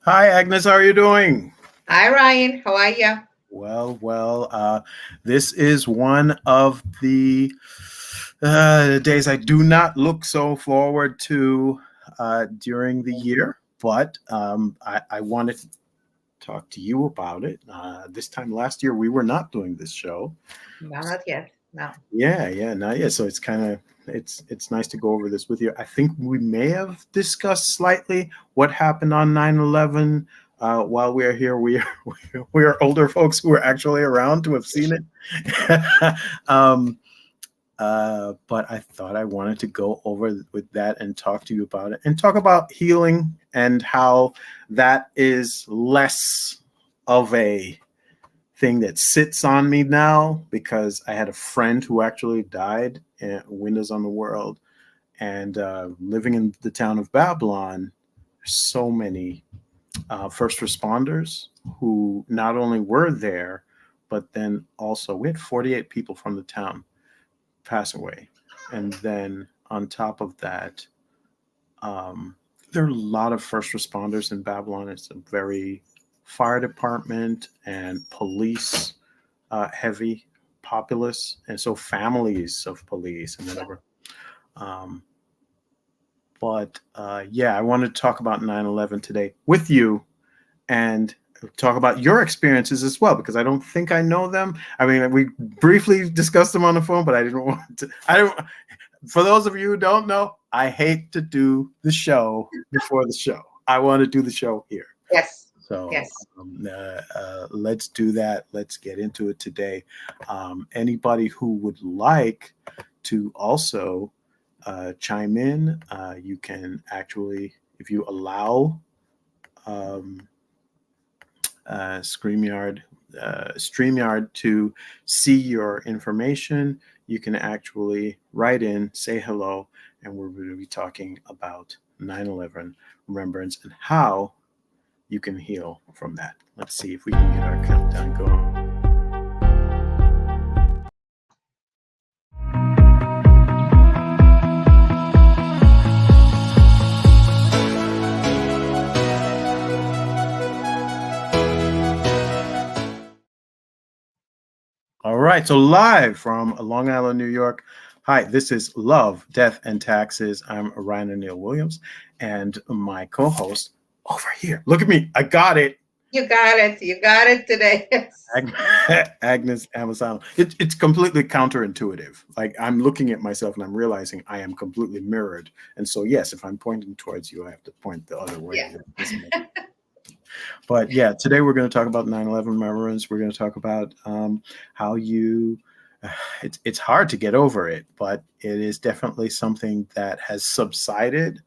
Hi, Agnes. How are you doing? Hi, Ryan. How are you? This is one of the days I do not look so forward to during the year, but I wanted to talk to you about it. This time last year, we were not doing this show. No, not yet. No. Yeah, not yet. So it's nice to go over this with you. I think we may have discussed slightly what happened on 9/11. While we are here, we are older folks who are actually around to have seen it. um, but I thought I wanted to go over with that and talk to you about it and talk about healing and how that is less of a thing that sits on me now because I had a friend who actually died at Windows on the World. And living in the town of Babylon, there's so many first responders who not only were there, but then also we had 48 people from the town pass away. And then on top of that, um, there are a lot of first responders in Babylon. It's a very fire department and police heavy populace, and so families of police and whatever. Um, but yeah, I wanted to talk about 9/11 today with you and talk about your experiences as well because I don't think I know them. I mean, we briefly discussed them on the phone, but I didn't want to. I don't. For those of you who don't know, I hate to do the show before the show. I want to do the show here. Yes. So Yes. let's do that. Let's get into it today. Anybody who would like to also chime in, you can actually, if you allow um, StreamYard, StreamYard to see your information, you can actually write in, say hello, and we're going to be talking about 9/11 remembrance and how you can heal from that. Let's see if we can get our countdown going. All right, so live from Long Island, New York. Hi, this is Love, Death, and Taxes. I'm Ryan O'Neill Williams, and my co-host over here. Look at me, I got it. You got it. You got it today. Yes. Agnes Amazon. It's completely counterintuitive. Like I'm looking at myself and I'm realizing I am completely mirrored. And so, yes, if I'm pointing towards you, I have to point the other way. Yeah. But yeah, today we're going to talk about 9/11 remembrance. We're going to talk about how you. It's hard to get over it, but it is definitely something that has subsided.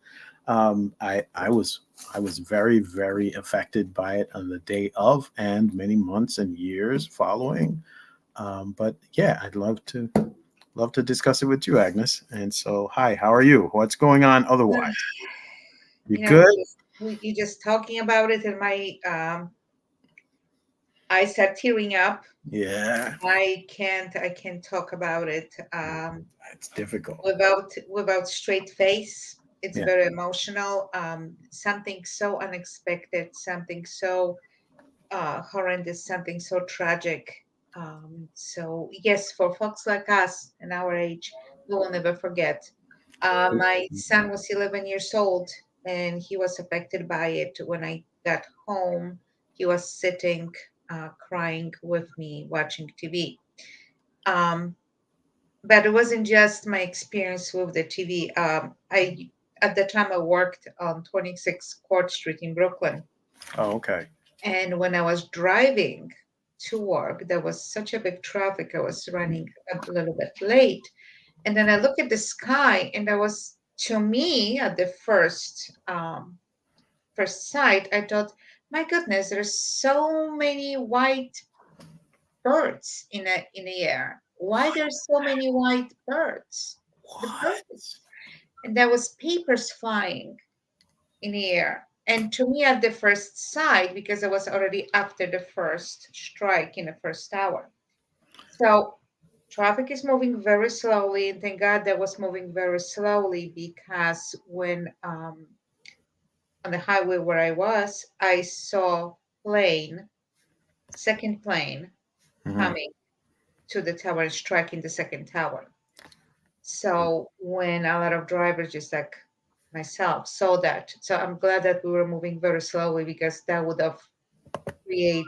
I was very affected by it on the day of and many months and years following. But yeah, I'd love to discuss it with you, Agnes. And so, hi, how are you? What's going on otherwise? You You know, good? you just talking about it, and my eyes are tearing up. Yeah, I can't talk about it it's difficult. without straight face. It's Yeah. very emotional. Something so unexpected, something so horrendous, something so tragic. So yes, for folks like us in our age, we will never forget. My son was 11 years old, and he was affected by it. When I got home, he was sitting, crying with me, watching TV. Um, but it wasn't just my experience with the TV. I At the time I worked on 26 Court Street in Brooklyn, Oh, okay. and when I was driving to work, there was such a big traffic. I was running a little bit late. And then I look at the sky, and that was, to me, at the first sight, I thought, my goodness, there's so many white birds in the air. Why there's so many white birds? The What? birds. And there was papers flying in the air. And to me, at the first sight, because I was already after the first strike in the first hour. So traffic is moving very slowly. And thank God that was moving very slowly, because when on the highway where I was, I saw plane, second plane Mhm. coming to the tower and striking the second tower. So when a lot of drivers, just like myself, saw that, so I'm glad that we were moving very slowly because that would have create,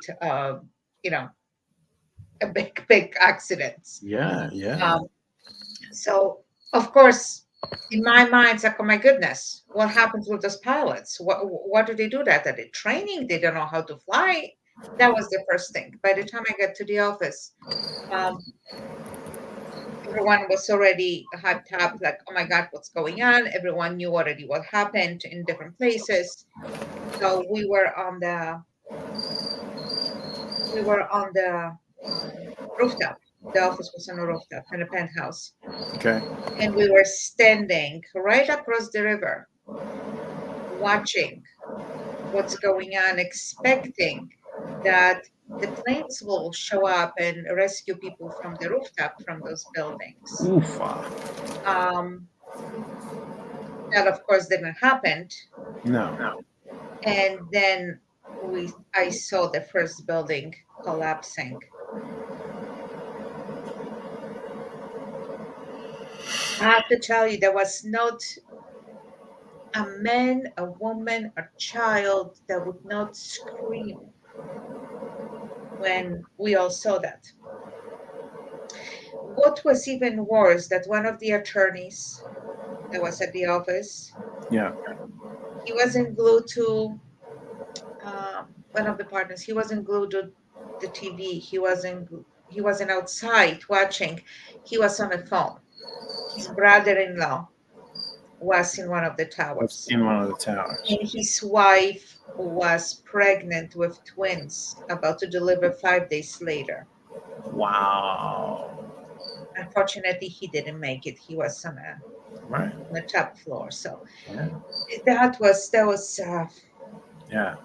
you know, a big accidents. Yeah, yeah. Um, so of course, in my mind, it's like, oh my goodness, what happens with those pilots? What do they do? That are they training? They don't know how to fly. That was the first thing. By the time I got to the office, um, everyone was already hyped up, like, oh my God, what's going on? Everyone knew already what happened in different places. So we were on the rooftop. The office was on a rooftop in a penthouse. Okay. And we were standing right across the river, watching what's going on, expecting that the planes will show up and rescue people from the rooftop from those buildings. Oofa. Um, that, of course, didn't happen. No. And then I saw the first building collapsing. I have to tell you, there was not a man, a woman, a child that would not scream when we all saw that. What was even worse, that one of the attorneys that was at the office, Yeah. he wasn't glued to one of the partners. He wasn't glued to the TV. He wasn't outside watching. He was on the phone. His brother-in-law was in one of the Was towers, in one of the towers. and his wife was pregnant with twins, about to deliver 5 days later. Wow. Unfortunately, he didn't make it. He was Right. on the top floor. So Yeah. that was Yeah.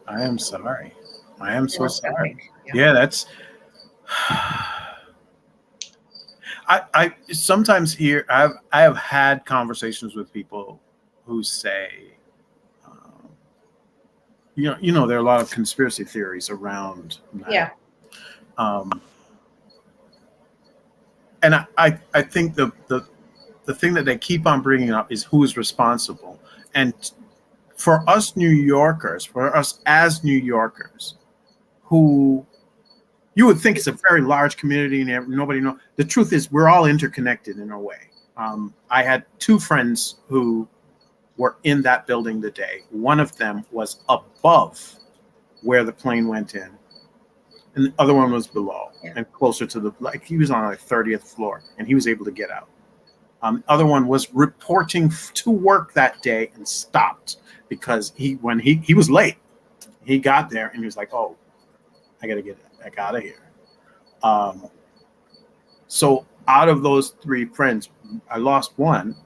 I am sorry. I am so epic. sorry. Yeah. Yeah, that's I sometimes hear I have had conversations with people who say, um, there are a lot of conspiracy theories around 9. Yeah. Um, and I think the thing that they keep on bringing up is who is responsible. And for us New Yorkers, for us as New Yorkers, who you would think it's a very large community and nobody knows. The truth is, we're all interconnected in a way. I had two friends who were in that building the day. One of them was above where the plane went in, and the other one was below Yeah. and closer to like he was on like 30th floor, and he was able to get out. The other one was reporting to work that day and stopped because when he was late. He got there and he was like, "Oh, I got to get back out of here." Um, so out of those three friends, I lost one,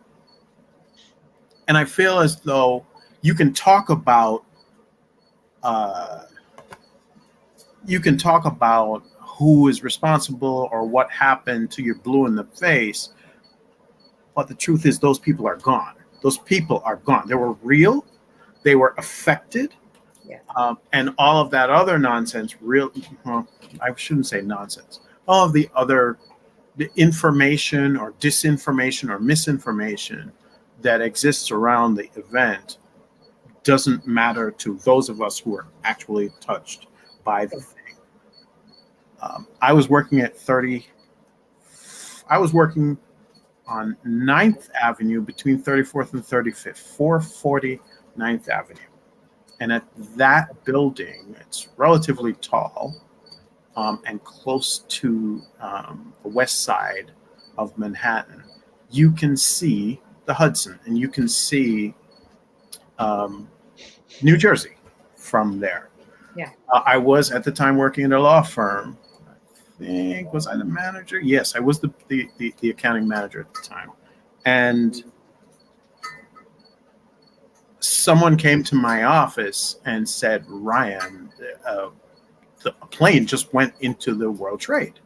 and I feel as though you can talk about uh, who is responsible or what happened to your blue in the face, but the truth is those people are gone. Those people are gone. They were real. They were affected. Yeah. And all of that other nonsense, I shouldn't say nonsense. All of the information or disinformation or misinformation that exists around the event doesn't matter to those of us who are actually touched by the thing. I was working at 30. I was working on 9th Avenue between 34th and 35th, 440 9th Avenue. And at that building, it's relatively tall and close to the west side of Manhattan. You can see the Hudson and you can see um, New Jersey from there. Yeah. I was at the time working in a law firm. I think, was I the manager? Yes, I was the accounting manager at the time. And someone came to my office and said, "Ryan, the plane just went into the World Trade."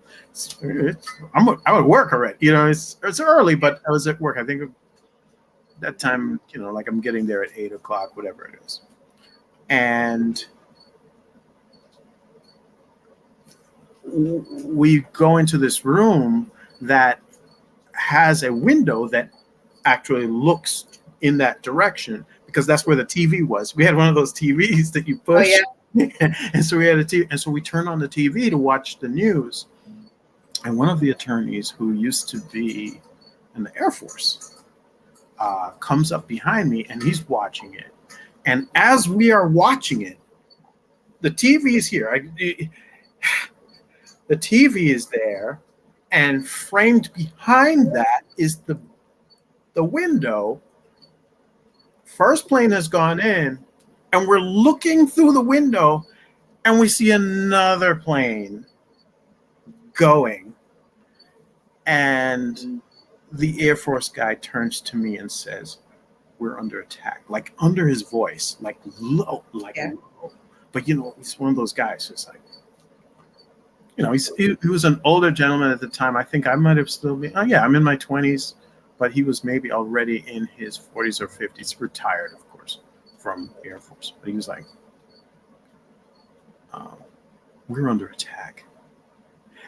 I'm at work already. It's early, but I was at work. I think that time, like I'm getting there at 8 o'clock, whatever it is. And we go into this room that has a window that actually looks in that direction, because that's where the TV was. We had one of those TVs that you Oh push. yeah. And so we had a TV, and so we turned on the TV to watch the news. And one of the attorneys who used to be in the Air Force comes up behind me, and he's watching it. And as we are watching it, the TV is here. The TV is there, and framed behind that is the window. First plane has gone in, and we're looking through the window, and we see another plane going. And the Air Force guy turns to me and says, "We're under attack," like under his voice, like low, like Yeah. low. But he's one of those guys who's like, he was an older gentleman at the time. I think I might have still been. Oh yeah, I'm in my 20s, but he was maybe already in his 40s or 50s, retired, of course, from the Air Force. But he was like, "We're under attack."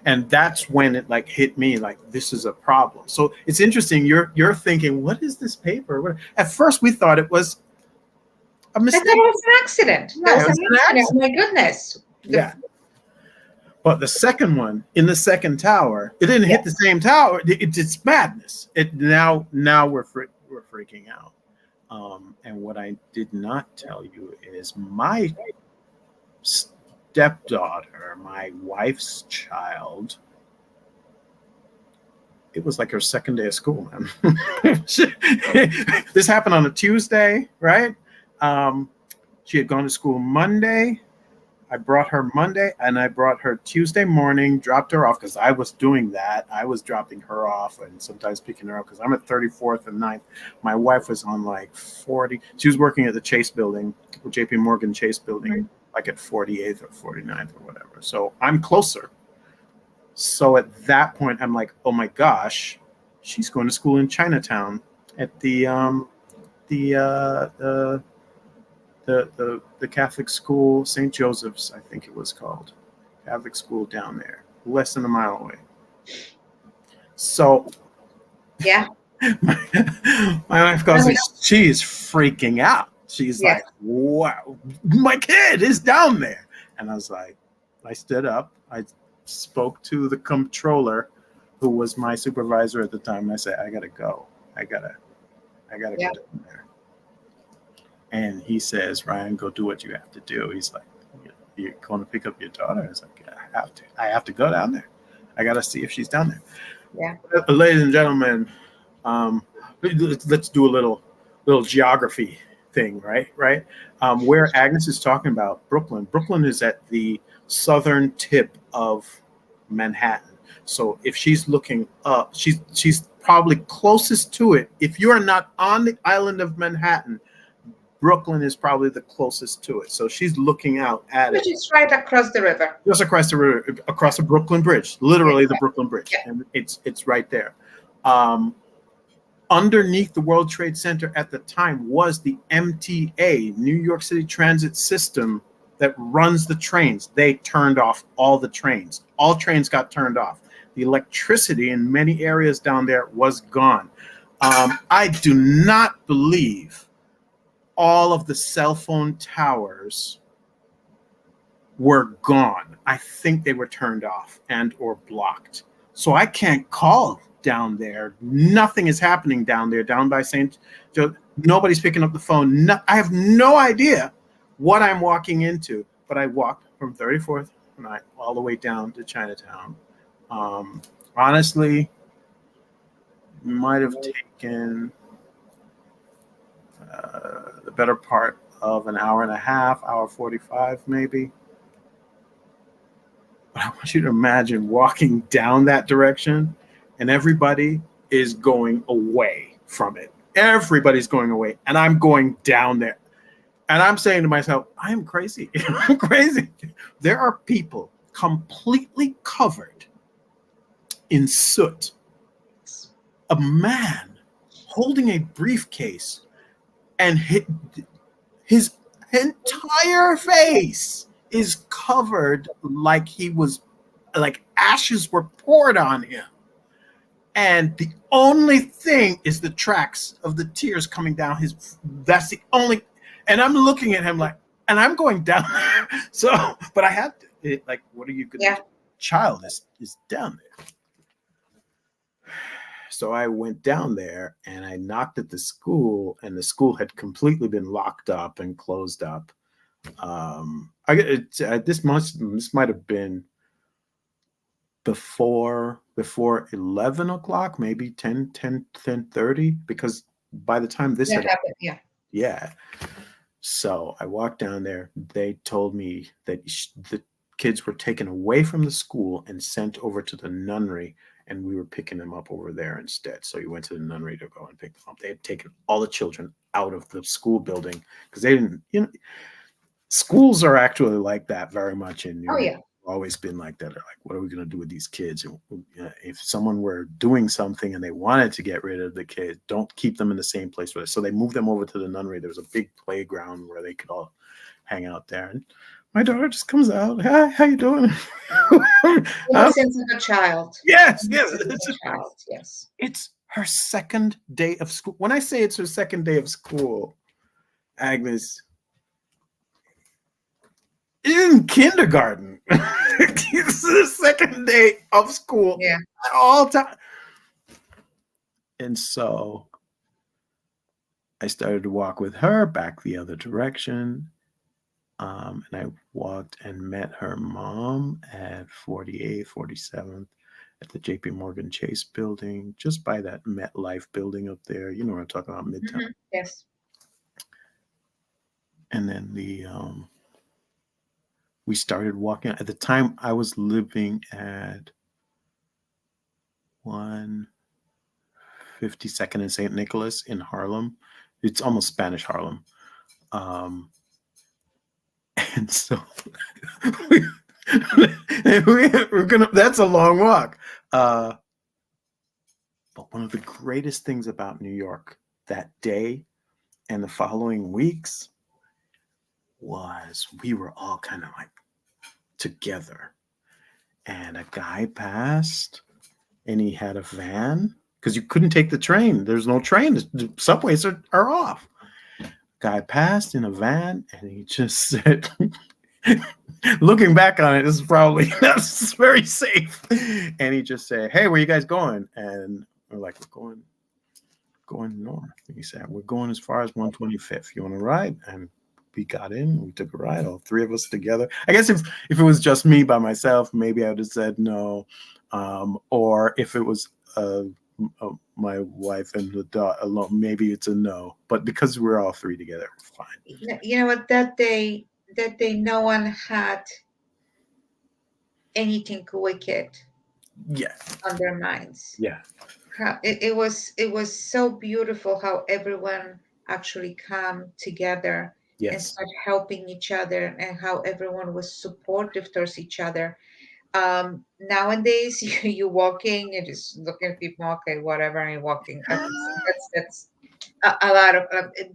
And that's when it like hit me, like this is a problem. So it's interesting. You're thinking, what is this paper? At first, we thought it was a I thought mistake. it was an accident. Yeah, That was it an was an accident. Oh accident. my goodness. Yeah. But the second one in the second tower, it didn't hit the same tower. It's madness. Now we're freaking out. And what I did not tell you is my stepdaughter, my wife's child. It was like her second day of school, man. This happened on a Tuesday, right? She had gone to school Monday. I brought her Monday, and I brought her Tuesday morning, dropped her off because I was doing that. I was dropping her off and sometimes picking her up because I'm at 34th and 9th. My wife was on like 40. She was working at the Chase building, JP Morgan Chase building, like at 48th or 49th or whatever. So I'm closer. So at that point, I'm like, oh my gosh, she's going to school in Chinatown at the Catholic school, St. Joseph's, I think it was called, Catholic school down there, less than a mile away. So, yeah, my wife goes, she's freaking out. She's like, wow, my kid is down there. And I was like, I stood up. I spoke to the comptroller, who was my supervisor at the time. And I said, I got to go. I gotta go down there. And he says, Ryan, go do what you have to do. He's like, you're going to pick up your daughter? I was like, I have to go down there. I got to see if she's down there. Yeah. Ladies and gentlemen, let's do a little geography thing, right? Where Agnes is talking about Brooklyn. Brooklyn is at the southern tip of Manhattan. So if she's looking up, she's probably closest to it. If you are not on the island of Manhattan, Brooklyn is probably the closest to it. So she's looking out at it. Just right across the river. Just across the river, across the Brooklyn Bridge, literally the Brooklyn Bridge. Yeah. And it's right there. Underneath the World Trade Center at the time was the MTA, New York City Transit System, that runs the trains. They turned off all the trains. All trains got turned off. The electricity in many areas down there was gone. I do not believe all of the cell phone towers were gone. I think they were turned off and or blocked. So I can't call down there. Nothing is happening down there, down by St. Joe. Nobody's picking up the phone. I have no idea what I'm walking into, but I walked from 34th all the way down to Chinatown. Honestly, might have taken the better part of an hour and a half, hour 45 maybe. But I want you to imagine walking down that direction and everybody is going away from it. Everybody's going away and I'm going down there. And I'm saying to myself, I am crazy. I'm crazy. There are people completely covered in soot. A man holding a briefcase and his entire face is covered like he was, like ashes were poured on him. And the only thing is the tracks of the tears coming down his. That's the only. And I'm looking at him like, and I'm going down there. So, but I had to, like, what are you going to Yeah. do? Child is down there. So I went down there and I knocked at the school, and the school had completely been locked up and closed up. This might have been before 11 o'clock, maybe 10:30, because by the time this That had, happened. Yeah. yeah. So I walked down there. They told me that the kids were taken away from the school and sent over to the nunnery, and we were picking them up over there instead. So you went to the nunnery to go and pick them up. They had taken all the children out of the school building because they didn't, schools are actually like that very much in New Oh York. yeah. Always been like that. They're like, what are we going to do with these kids? If someone were doing something and they wanted to get rid of the kids, don't keep them in the same place with us. So they moved them over to the nunnery. There was a big playground where they could all hang out there. And my daughter just comes out. Hi, how you doing? Innocence of a child. Yes, yes. Innocence of a child. Yes. It's her second day of school. When I say it's her second day of school, Agnes, in kindergarten. It's the second day of school. Yeah. All time. And so I started to walk with her back the other direction. And I walked and met her mom at 48th, 47th at the JP Morgan Chase building, just by that MetLife building up there. You know what I'm talking about, Midtown. Mm-hmm. Yes. And then we started walking. At the time, I was living at 152nd and St. Nicholas in Harlem. It's almost Spanish Harlem. And so we're gonna. That's a long walk. But one of the greatest things about New York that day and the following weeks was we were all kind of like together. And a guy passed, and he had a van because you couldn't take the train. There's no train. The subways are off. Guy passed in a van, and he just said, looking back on it, this is probably not very safe. And he just said, hey, where you guys going? And we're like, we're going north. And he said, we're going as far as 125th. You want to ride? And we got in, we took a ride, all three of us together. I guess if it was just me by myself, maybe I would have said no. Or if it was my wife and the dog alone, maybe it's a no. But because we're all three together, we're fine. You know what? That day, no one had anything wicked Yeah. on their minds. Yeah. It was so beautiful how everyone actually come together and Yes. start helping each other, and how everyone was supportive towards each other. Nowadays, you walking, you just looking at people, okay, whatever, and walking. That's a lot of,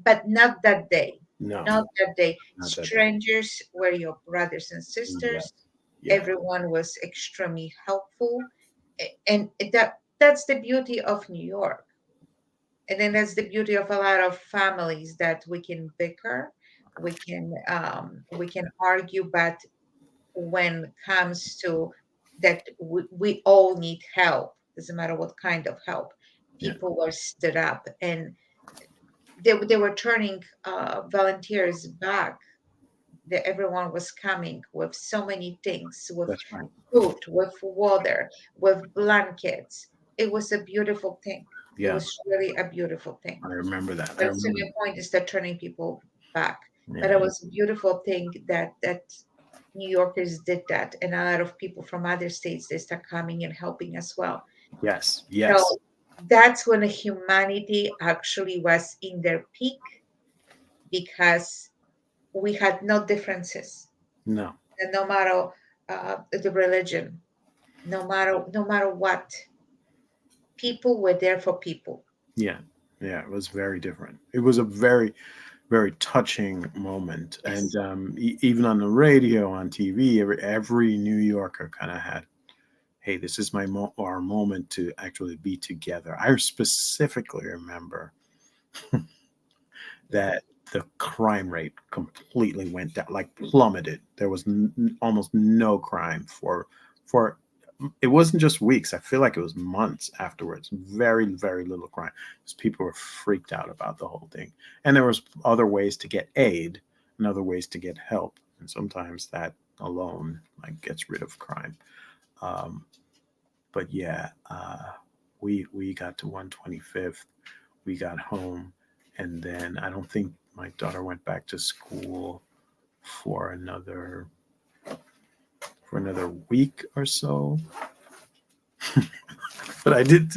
but not that day. No. Not that day. Not that day. Strangers were your brothers and sisters. Yeah. Everyone was extremely helpful, and that's the beauty of New York. And then that's the beauty of a lot of families, that we can bicker, we can argue, but when it comes to that, we all need help, doesn't matter what kind of help. Yeah. People were stood up, and they were turning volunteers back. That everyone was coming with so many things, with That's right. food, with water, with blankets. It was a beautiful thing. It Yeah. was really a beautiful thing. I remember that. But to your point, is that turning people back. Yeah. But it was a beautiful thing that New Yorkers did that, and a lot of people from other states, they start coming and helping as well. Yes. Yes. So that's when humanity actually was in their peak, because we had no differences, No. and no matter the religion, no matter what, people were there for people. Yeah. Yeah. It was very different. It was a very very touching moment. And Yes. even on the radio, on TV, every New Yorker kind of had, hey, this is our moment to actually be together. I specifically remember that the crime rate completely went down, like plummeted. There was almost no crime for it wasn't just weeks. I feel like it was months afterwards. Very, very little crime because people were freaked out about the whole thing. And there was other ways to get aid and other ways to get help. And sometimes that alone like gets rid of crime. Um, but yeah, we got to 125th. We got home, and then I don't think my daughter went back to school for another week or so. But I did.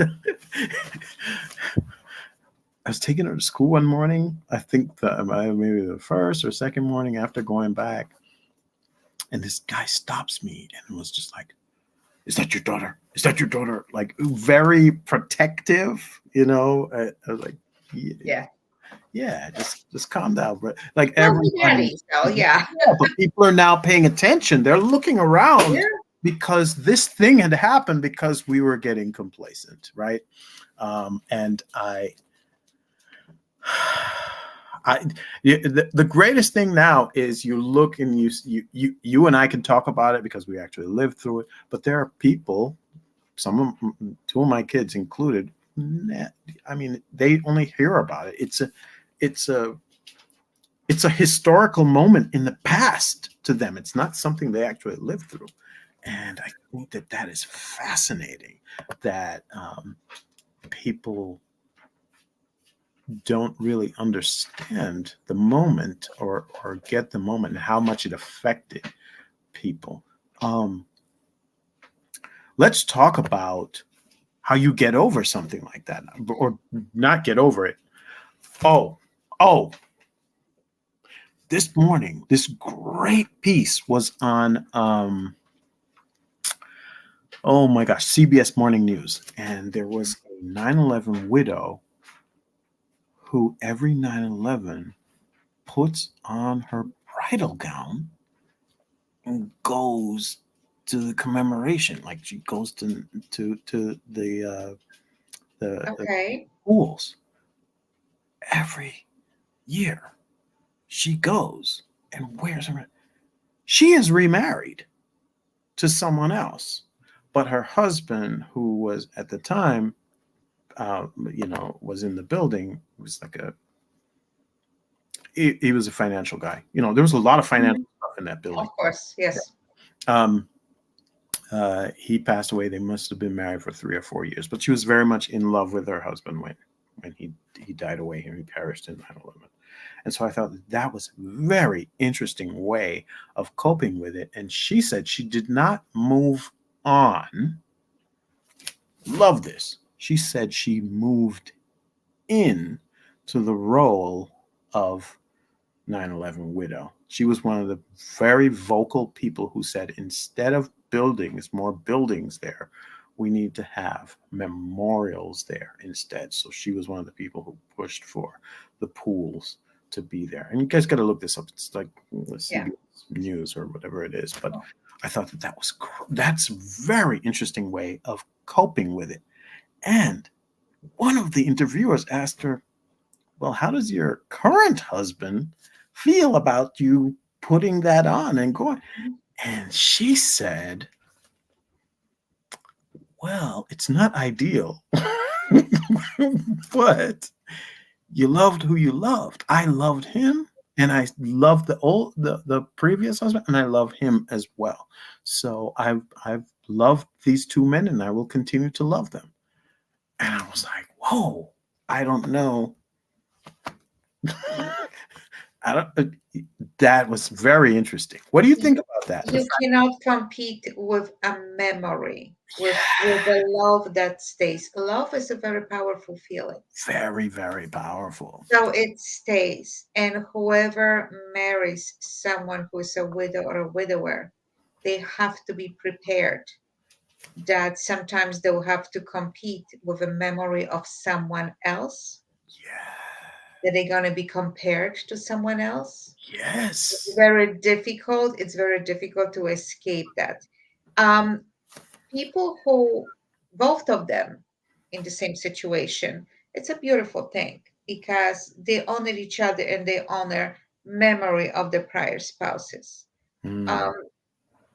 I was taking her to school one morning. I think maybe the first or second morning after going back, and this guy stops me and was just like, "Is that your daughter? Is that your daughter?" Like very protective, you know. I was like, "Yeah, Yeah. yeah, just calm down." But like Well, we everybody, daddy, so yeah. yeah, but people are now paying attention. They're looking around Yeah. because this thing had happened because we were getting complacent, right? And I, the greatest thing now is you look and you and I can talk about it because we actually lived through it. But there are people, two of my kids included. I mean, they only hear about it. It's a, it's a historical moment in the past to them. It's not something they actually lived through, and I think that is fascinating. That people don't really understand the moment or get the moment and how much it affected people. Um, let's talk about how you get over something like that, or not get over it. Oh, oh, this morning, this great piece was on, oh my gosh, CBS Morning News. And there was a 9/11 widow who every 9/11 puts on her bridal gown and goes to the commemoration. Like she goes to the Okay. pools every year. She goes and wears her. She is remarried to someone else, but her husband, who was at the time, was in the building, was like he was a financial guy. There was a lot of financial Mhm. stuff in that Of building. course, yes. Um, he passed away. They must have been married for 3 or 4 years, but she was very much in love with her husband when he died away and he perished in 9/11. And so I thought that was a very interesting way of coping with it. And she said she did not move on. Love this. She said she moved in to the role of 9/11 widow. She was one of the very vocal people who said instead of buildings, more buildings there, we need to have memorials there instead. So she was one of the people who pushed for the pools to be there. And you guys got to look this up. It's like Yeah. CBS News or whatever it is. But I thought that's a very interesting way of coping with it. And one of the interviewers asked her, well, how does your current husband feel about you putting that on and going? And she said, well, it's not ideal, but you loved who you loved. I loved him, and I loved the previous husband, and I love him as well. So I've loved these two men, and I will continue to love them. And I was like, whoa, I don't know. I don't. That was very interesting. What do you think about that? The You fact, cannot compete with a memory, with yeah, the love that stays. Love is a very powerful feeling. very, very powerful. So it stays. And whoever marries someone who is a widow or a widower, they have to be prepared that sometimes they'll have to compete with a memory of someone else. Yeah, that they're going to be compared to someone else. It's Yes. very difficult. It's very difficult to escape that. Um, People who, both of them in the same situation, it's a beautiful thing because they honor each other and they honor memory of the prior spouses. Mm, Um,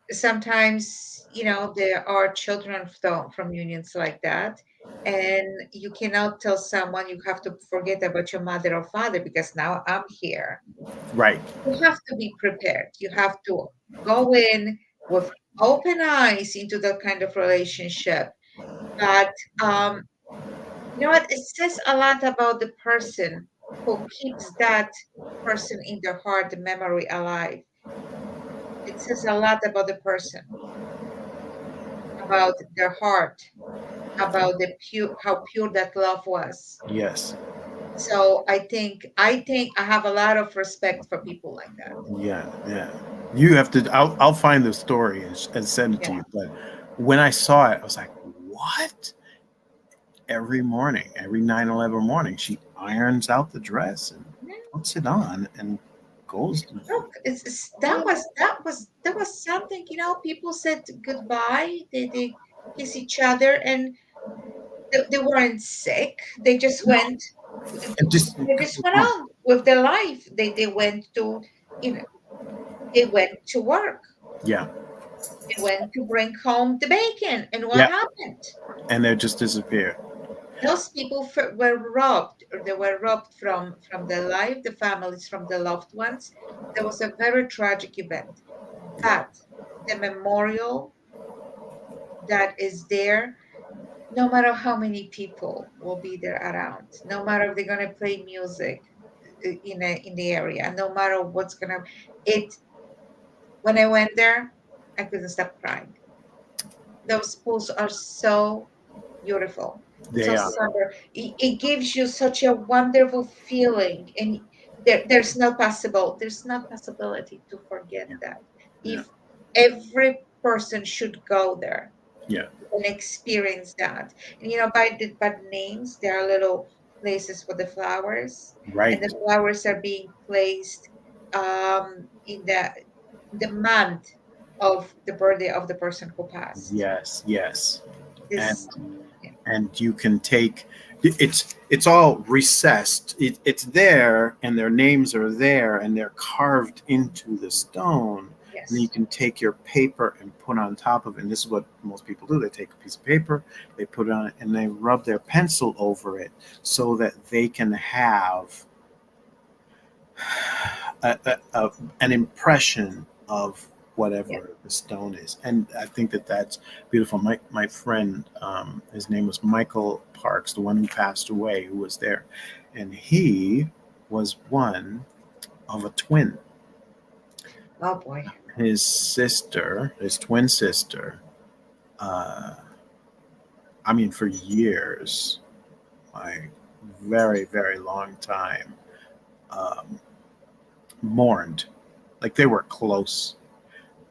Sometimes, there are children from unions like that, and you cannot tell someone you have to forget about your mother or father because now I'm here. right. You have to be prepared. You have to go in with open eyes into that kind of relationship. But you know what? It says a lot about the person who keeps that person in their heart, the memory alive. It says a lot about the person, about their heart, about how pure that love was. Yes. So I think I have a lot of respect for people like that. Yeah. Yeah. You have to. I'll find the story and send it to Yeah. you. But when I saw it, I was like, "What?" Every morning, every 9/11 morning, she irons out the dress and puts it on and goes. Look, that was something, people said goodbye, they kiss each other, and they weren't sick. And just They just went on with their life. They went to, you know, they went to work. yeah, They went to bring home the bacon. And what yeah, happened? and they just disappear. Those people were robbed, or they were robbed from their life, the families, from the loved ones. There was a very tragic event. Yeah, But the memorial that is there, no matter how many people will be there around, no matter if they're gonna play music in the area, no matter what's gonna it when I went there, I couldn't stop crying. Those pools are so beautiful, so they are. somber. It gives you such a wonderful feeling, and there's no possibility to forget Yeah, that. yeah, If every person should go there yeah. and experience that. And by the names, there are little places for the flowers, and the Right. flowers are being placed in the month of the birthday of the person who passed. Yes, yes. And This, yeah, you can take it's all recessed. It's there, and their names are there, and they're carved into the stone. And then you yes, can take your paper and put on top of it. And this is what most people do. They take a piece of paper, they put it on it, and they rub their pencil over it so that they can have a an impression of yeah. whatever the stone is. And I think that that's beautiful. My friend, his name was Michael Parks, the one who passed away, who was there, and he was one of a twin. Oh boy. His sister, his twin sister, uh, I mean, for years, like very long time, um, mourned. Like they were close.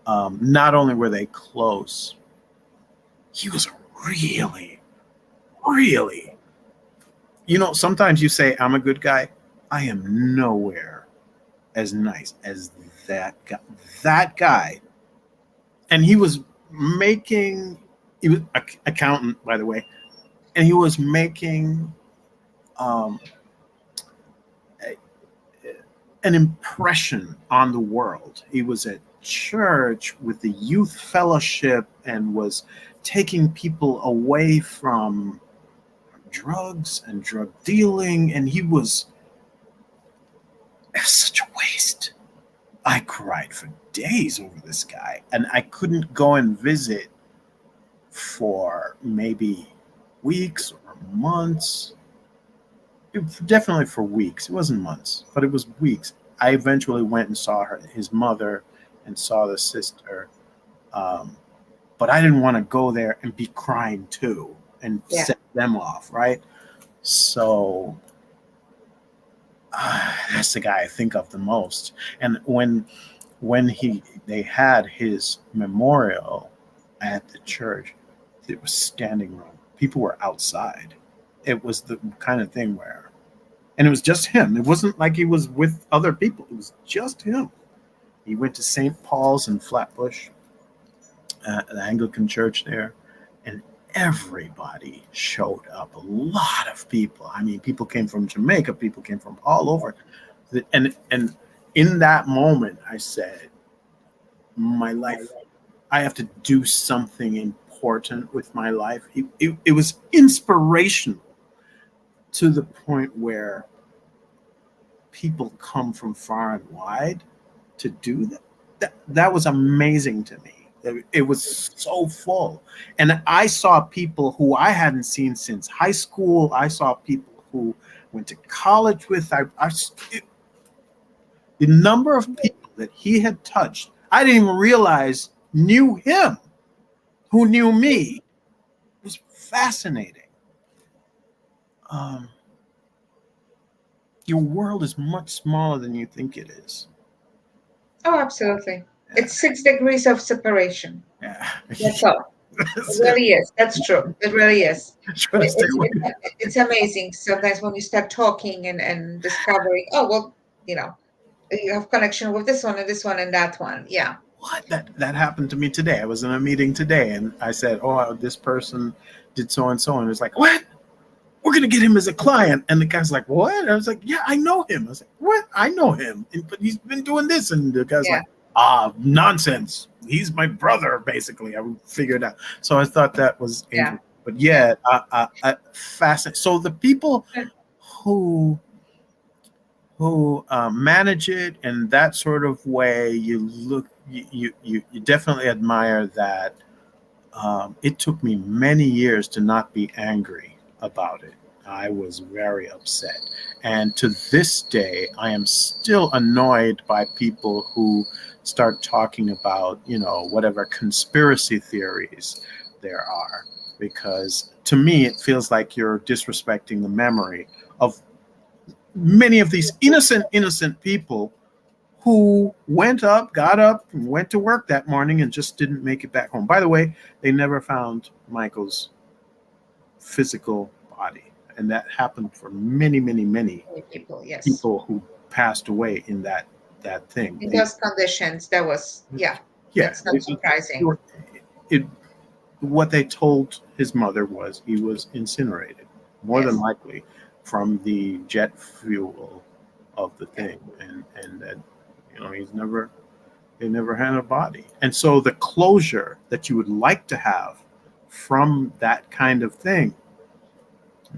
Not only were they close, he was really, really. Sometimes you say, I'm a good guy. I am nowhere as nice as that guy. That guy. And he was he was accountant, by the way, and he was making um, an impression on the world. He was at church with the youth fellowship and was taking people away from drugs and drug dealing, and he was such a waste. I cried for days over this guy, and I couldn't go and visit for maybe weeks or months. Definitely for weeks. It wasn't months, but it was weeks. I eventually went and saw his mother, and saw the sister. Um, but I didn't want to go there and be crying too and Yeah. set them off, right? So that's the guy I think of the most. And when they had his memorial at the church, it was standing room. People were outside. It was the kind of thing where And it was just him. It wasn't like he was with other people. It was just him. He went to St. Paul's in Flatbush, the Anglican church there, and everybody showed up. A lot of people. I mean, people came from Jamaica. People came from all over. And in that moment, I said, my life, I have to do something important with my life. It was inspirational to the point where people come from far and wide to do that. That was amazing to me. It was so full. And I saw people who I hadn't seen since high school. I saw people who went to college with. The number of people that he had touched, I didn't even realize knew him, who knew me. It was fascinating. Um, your world is much smaller than you think it is. Oh, absolutely. Yeah. It's 6 degrees of separation. Yeah. That's all. It That's it. really is. That's true. It really is. Try to stay It's away. it's amazing sometimes when you start talking and discovering, oh well, you know, you have connection with this one and that one. Yeah. What? That happened to me today. I was in a meeting today, and I said, "Oh, this person did so and so," and it's like, "What? We're gonna get him as a client." And the guy's like, "What?" And I was like, "Yeah, I know him." I was like, "What? I know him, but he's been doing this." And the guy's Yeah. like, "Ah, nonsense. He's my brother." Basically, I figured out. So I thought that was Yeah. interesting. But Yeah. yeah, fascinating. So the people who manage it in that sort of way, you definitely admire that. It took me many years to not be angry about it. I was very upset. And to this day, I am still annoyed by people who start talking about, whatever conspiracy theories there are. Because to me, it feels like you're disrespecting the memory of many of these innocent people who got up, and went to work that morning and just didn't make it back home. By the way, they never found Michael's physical body. And that happened for many, many, many Many people. Yes. people who passed away in that thing. In those conditions, that was, yeah. Yeah, That's not surprising. it, what they told his mother was he was incinerated, more than Yes. likely, from the jet fuel of the Yeah. thing, and that they never had a body. And so the closure that you would like to have from that kind of thing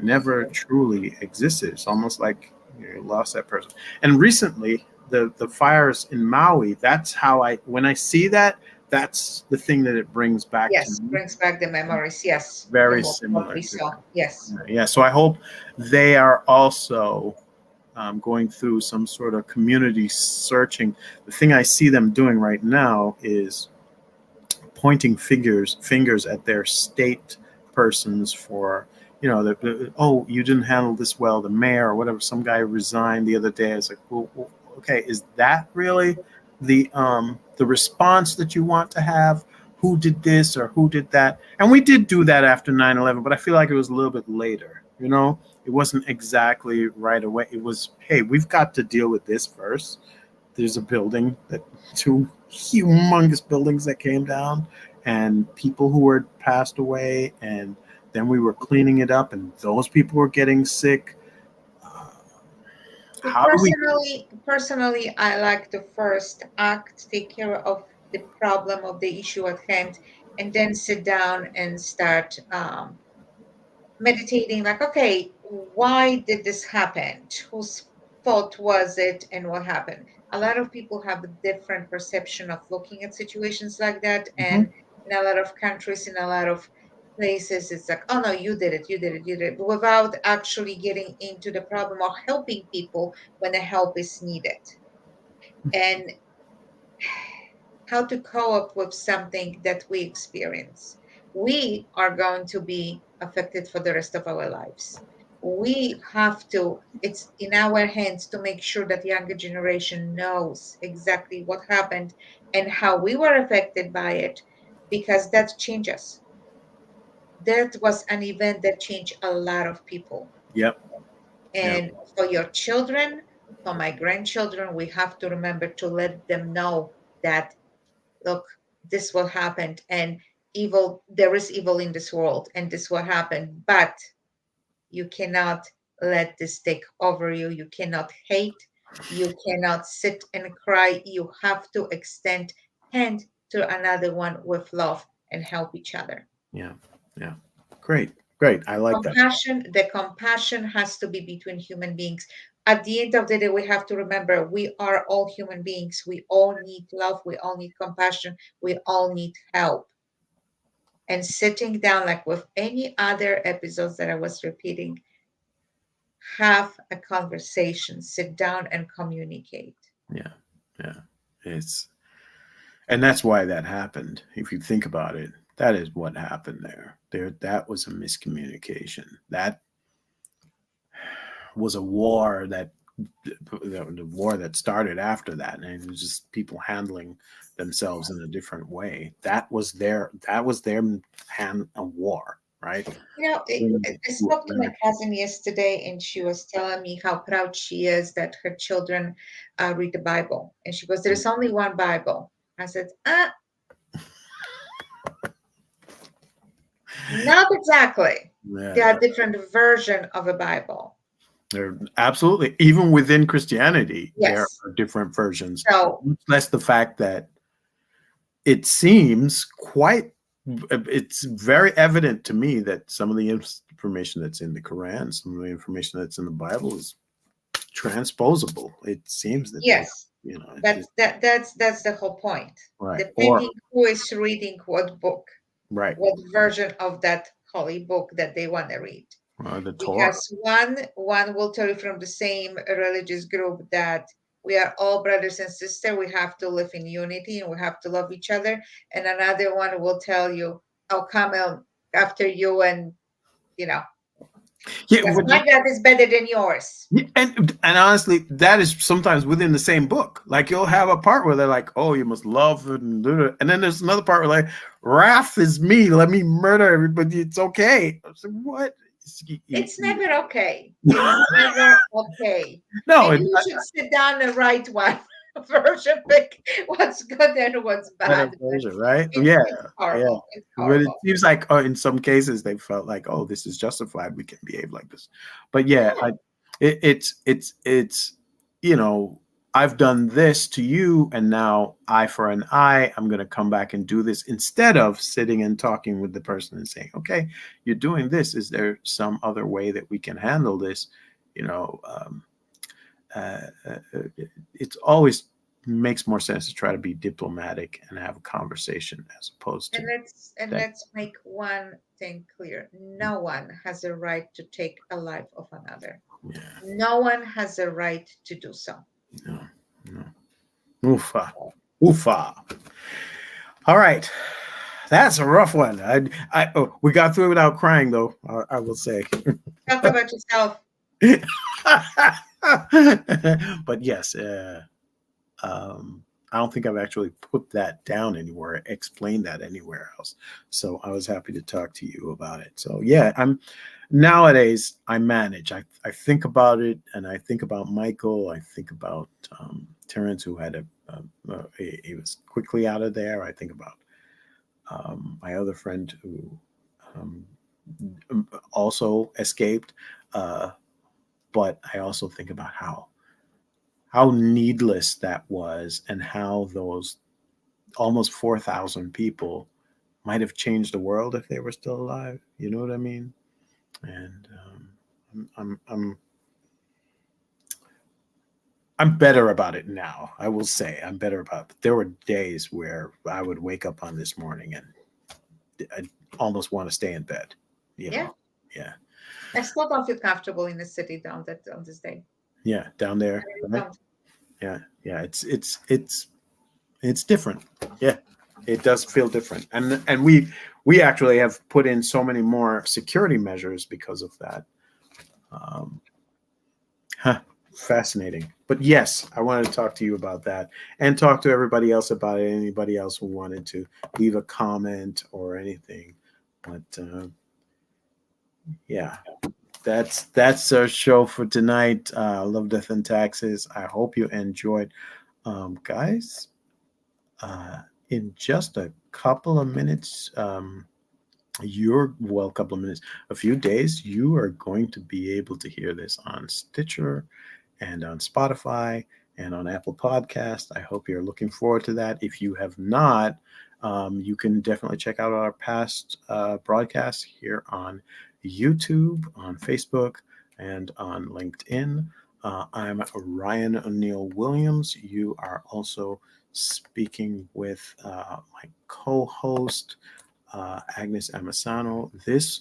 never truly existed. It's almost like you lost that person. And recently, the fires in Maui, that's how when I see that, that's the thing that it brings back to Yes. me. Brings back the memories. Yes. Very From what similar we to saw. that. Yes. Yeah. So I hope they are also going through some sort of community searching. The thing I see them doing right now is pointing fingers at their state persons for oh, you didn't handle this well, the mayor or whatever. Some guy resigned the other day. It's like, well, okay, is that really the response that you want to have? Who did this or who did that? And we did do that after 9/11, but I feel like it was a little bit later. It wasn't exactly right away. It was, hey, we've got to deal with this first. There's a building that two humongous buildings that came down, and people who were passed away, and then we were cleaning it up, and those people were getting sick. Uh, So how do we? personally, I like to first act, take care of the problem of the issue at hand, and then sit down and start meditating. Like, okay, why did this happen? Whose fault was it, and what happened? A lot of people have a different perception of looking at situations like that, Mhm. and in a lot of countries, in a lot of places, it's like, oh no, you did it, you did it, you did it, without actually getting into the problem or helping people when the help is needed, and how to cope with something that we experience. We are going to be affected for the rest of our lives. We have to, it's in our hands to make sure that the younger generation knows exactly what happened and how we were affected by it, because that changes. That was an event that changed a lot of people. Yep. Yeah. And for your children, for my grandchildren, we have to remember to let them know that, look, this will happen, and there is evil in this world, and this will happen, but you cannot let this take over you. You cannot hate. You cannot sit and cry. You have to extend hand to another one with love and help each other. Yeah. Yeah. Great. Great. I like that. The compassion has to be between human beings. At the end of the day, we have to remember we are all human beings. We all need love. We all need compassion. We all need help. And sitting down, like with any other episodes that I was repeating, have a conversation, sit down and communicate. Yeah. Yeah. It's, and that's why that happened. If you think about it, that is what happened there. That was a miscommunication. That was a war that the war that started after that, and it was just people handling themselves in a different way. That was their hand of war, right? I spoke to my cousin yesterday, and she was telling me how proud she is that her children read the Bible. And she goes, "There's only one Bible." I said, not exactly. There Yeah, are different versions of a Bible. they're absolutely, even within Christianity, there Yes. are different versions. So That's the fact that it seems quite, it's very evident to me that some of the information that's in the Quran, some of the information that's in the Bible is transposable. It seems that they, yes, just, that's the whole point. right, or Depending who is reading what book, right, what version of that holy book that they want to read. or the Torah. Because one will tell you from the same religious group that we are all brothers and sisters, we have to live in unity and we have to love each other, and another one will tell you, I'll come after you, and you know Yeah, because my God is better than yours. and honestly, that is sometimes within the same book. Like you'll have a part where they're like, "Oh, you must love," and then there's another part where like, "Wrath is me. Let me murder everybody. It's okay." I was like, "What?" It's never okay. It's never okay. No, Maybe you should sit down and write one version, pick what's good and what's bad. But version, right? Yeah, it's yeah. horrible. It's But it horrible. seems like in some cases they felt like, "Oh, this is justified. We can behave like this." But yeah, Yeah. it's you know, I've done this to you, and now eye for an eye. I'm going to come back and do this instead of sitting and talking with the person and saying, "Okay, you're doing this. Is there some other way that we can handle this?" You know, uh, it's always makes more sense to try to be diplomatic and have a conversation as opposed to And that. let's make one thing clear. No one has a right to take a life of another. Yeah, No one has a right to do so. no, no. Oofa, oofa. All right, that's a rough one. We got through it without crying, though. I will say. Talk about yourself. But yes, I don't think I've actually put that down anywhere, explained that anywhere else. So I was happy to talk to you about it. So yeah, nowadays I manage. I think about it, and I think about Michael. I think about Terrence, who had he was quickly out of there. I think about my other friend who um, also escaped. But I also think about how needless that was, and how those almost 4,000 people might have changed the world if they were still alive. You know what I mean? And I'm better about it now. I will say I'm better about it. But there were days where I would wake up on this morning and I almost want to stay in bed. You Yeah. know? Yeah. I still don't feel comfortable in the city on this day. Yeah. Down I there. really Right? don't. Yeah. Yeah. It's different. Yeah. It does feel different. And we actually have put in so many more security measures because of that. Um, huh, fascinating. But yes, I wanted to talk to you about that and talk to everybody else about it. Anybody else who wanted to leave a comment or anything. But yeah, that's our show for tonight. Love, Death, and Taxes. I hope you enjoyed, guys. In just a couple of minutes, a couple of minutes, a few days, you are going to be able to hear this on Stitcher and on Spotify and on Apple Podcast. I hope you're looking forward to that. If you have not, you can definitely check out our past broadcasts here on YouTube, on Facebook, and on LinkedIn. I'm Ryan O'Neill Williams. You are also speaking with my co-host, Agnes Amasano. This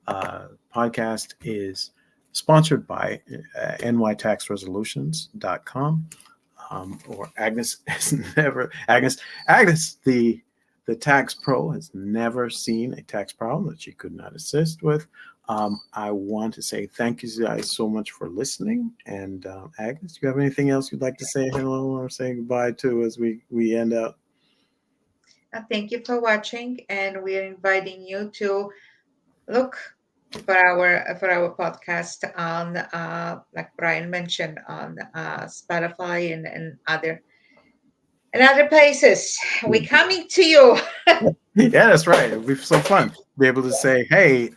podcast is sponsored by nytaxresolutions.com. Or Agnes has never, Agnes, the tax pro has never seen a tax problem that she could not assist with. I want to say thank you guys so much for listening. And Agnes, do you have anything else you'd like to say hello or say goodbye to as we end up? Thank you for watching, and we're inviting you to look for our podcast on, like Brian mentioned, on Spotify and other places. We're coming to you. Yeah, that's right. It'll be so fun. Be able to say, hey,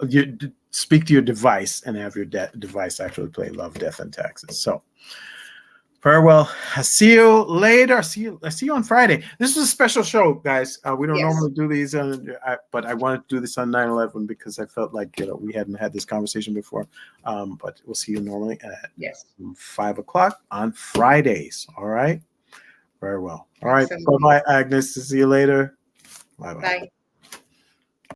you speak to your device and have your device actually play Love, Death, and Taxes. So very well. I'll see you later. I see you on Friday. This is a special show, guys. We don't Yes. normally do these, but I wanted to do this on 9/11 because I felt like we hadn't had this conversation before. But we'll see you normally at Yes. 5:00 on Fridays. All right. Very well. All right. Absolutely. Bye-bye, Agnes. See you later. Bye-bye. Bye.